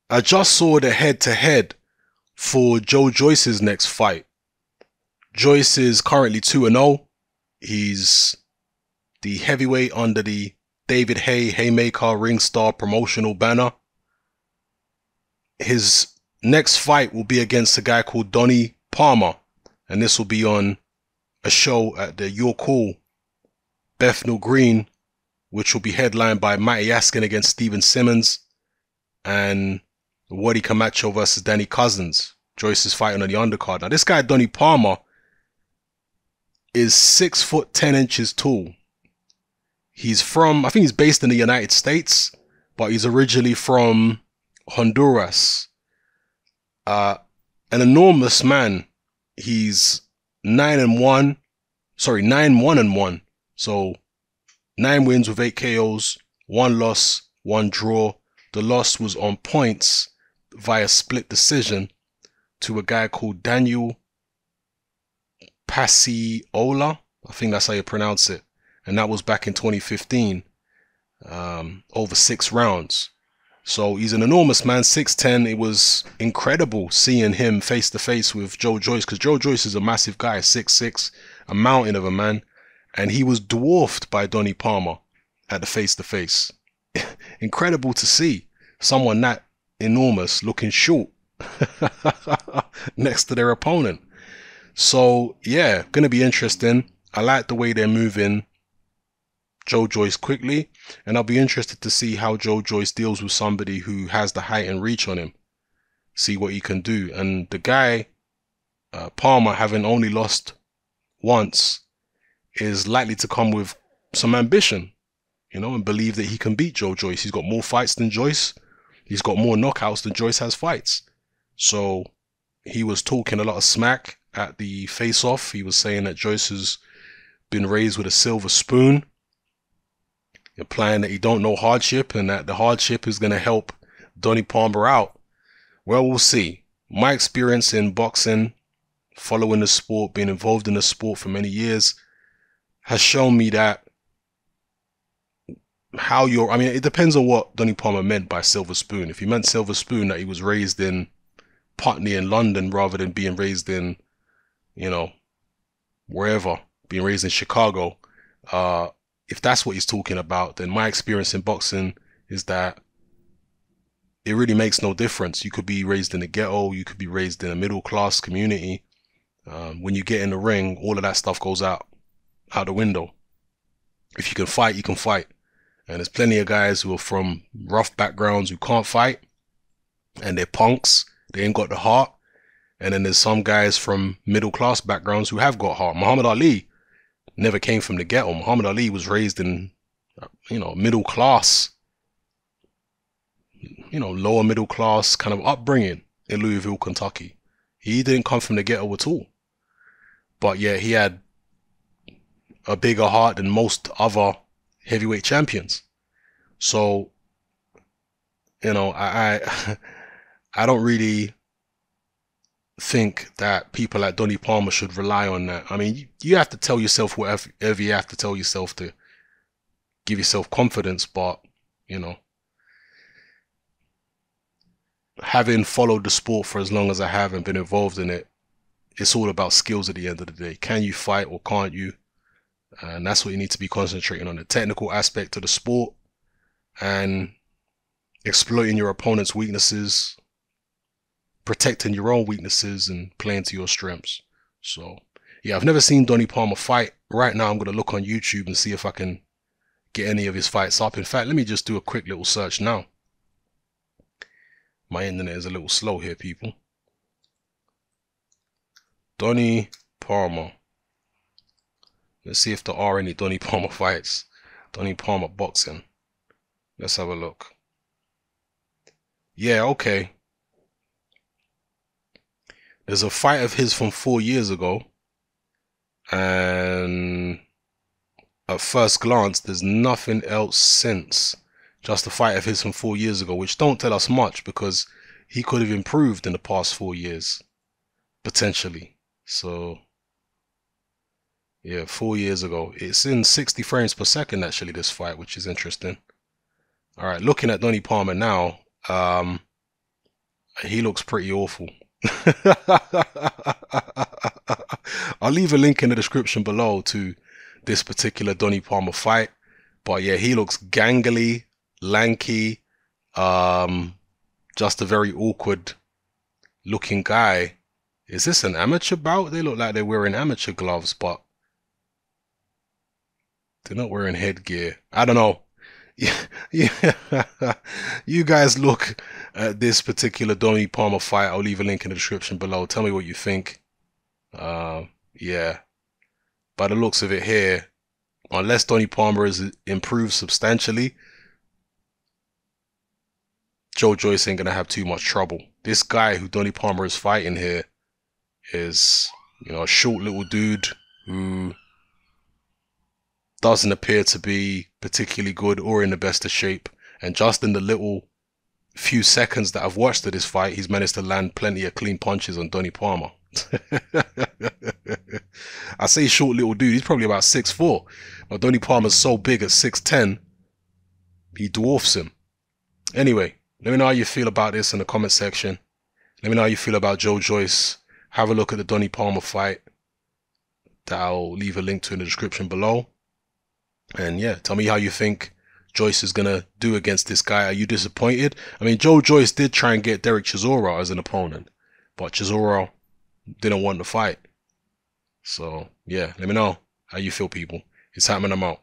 I just saw the head-to-head for Joyce's next fight. Joyce is currently 2-0. He's the heavyweight under the David Haymaker Ring Star promotional banner. His next fight will be against a guy called Donnie Palmer, and this will be on a show at the Your Call Bethnal Green, which will be headlined by Matty Askin against Steven Simmons and Wadi Camacho versus Danny Cousins. Joyce is fighting on the undercard. Now, this guy, Donnie Palmer, is 6'10" tall. He's from, I think he's based in the United States, but he's originally from Honduras. An enormous man. He's 9-1. Sorry, 9-1-1. So 9 wins with 8 KOs, 1 loss, 1 draw. The loss was on points via split decision to a guy called Daniel Passiola. I think that's how you pronounce it. And that was back in 2015, over 6 rounds. So he's an enormous man, 6'10". It was incredible seeing him face to face with Joe Joyce, because Joe Joyce is a massive guy, 6'6", a mountain of a man. And he was dwarfed by Donnie Palmer at the face to face. Incredible to see someone that enormous looking short next to their opponent. So yeah, gonna be interesting. I like the way they're moving Joe Joyce quickly, and I'll be interested to see how Joe Joyce deals with somebody who has the height and reach on him. See what he can do. And the guy, Palmer, having only lost once, is likely to come with some ambition, you know, and believe that he can beat Joe Joyce. He's got more fights than Joyce. He's got more knockouts than Joyce has fights. So he was talking a lot of smack at the face-off. He was saying that Joyce has been raised with a silver spoon, implying that he don't know hardship and that the hardship is going to help Donnie Palmer out. Well, we'll see. My experience in boxing, following the sport, being involved in the sport for many years, has shown me that I mean, it depends on what Donnie Palmer meant by silver spoon. If he meant silver spoon, that he was raised in Putney in London rather than being raised in, you know, wherever, being raised in Chicago, if that's what he's talking about, then my experience in boxing is that it really makes no difference. You could be raised in a ghetto, you could be raised in a middle class community. When you get in the ring, all of that stuff goes out the window. If you can fight, you can fight. And there's plenty of guys who are from rough backgrounds who can't fight, and they're punks. They ain't got the heart. And then there's some guys from middle class backgrounds who have got heart. Muhammad Ali never came from the ghetto. Muhammad Ali was raised in, you know, middle class, you know, lower middle class kind of upbringing in Louisville, Kentucky. He didn't come from the ghetto at all. But yeah, he had a bigger heart than most other heavyweight champions. So, you know, I don't really think that people like Donnie Palmer should rely on that. I mean, you have to tell yourself whatever you have to tell yourself to give yourself confidence, but, you know, having followed the sport for as long as I have and been involved in it, it's all about skills at the end of the day. Can you fight or can't you? And that's what you need to be concentrating on, the technical aspect of the sport and exploiting your opponent's weaknesses, protecting your own weaknesses and playing to your strengths. So yeah, I've never seen Donnie Palmer fight. Right now I'm going to look on YouTube and see if I can get any of his fights up. In fact, let me just do a quick little search now. My internet is a little slow here, people. Donnie Palmer. Let's see if there are any Donnie Palmer fights. Donnie Palmer boxing. Let's have a look. Yeah, okay. There's a fight of his from 4 years ago. And at first glance, there's nothing else since. Just a fight of his from 4 years ago, which don't tell us much because he could have improved in the past 4 years. Potentially. So yeah, 4 years ago. It's in 60 frames per second, actually, this fight, which is interesting. All right, looking at Donnie Palmer now, He looks pretty awful. I'll leave a link in the description below to this particular Donnie Palmer fight. But yeah, he looks gangly, lanky, just a very awkward looking guy. Is this an amateur bout? They look like they're wearing amateur gloves, but they're not wearing headgear. I don't know. Yeah, you guys look at this particular Donnie Palmer fight. I'll leave a link in the description below. Tell me what you think. Yeah, by the looks of it here, unless Donnie Palmer has improved substantially, Joyce ain't gonna have too much trouble. This guy who Donnie Palmer is fighting here is, a short little dude who doesn't appear to be particularly good or in the best of shape. And just in the little few seconds that I've watched of this fight, he's managed to land plenty of clean punches on Donnie Palmer. I say short little dude, he's probably about 6'4". But Donnie Palmer's so big at 6'10", he dwarfs him. Anyway, let me know how you feel about this in the comment section. Let me know how you feel about Joyce. Have a look at the Donnie Palmer fight that I'll leave a link to in the description below. And yeah, tell me how you think Joyce is going to do against this guy. Are you disappointed? I mean, Joyce did try and get Derek Chisora as an opponent, but Chisora didn't want to fight. So yeah, let me know how you feel, people. It's happening. I'm out.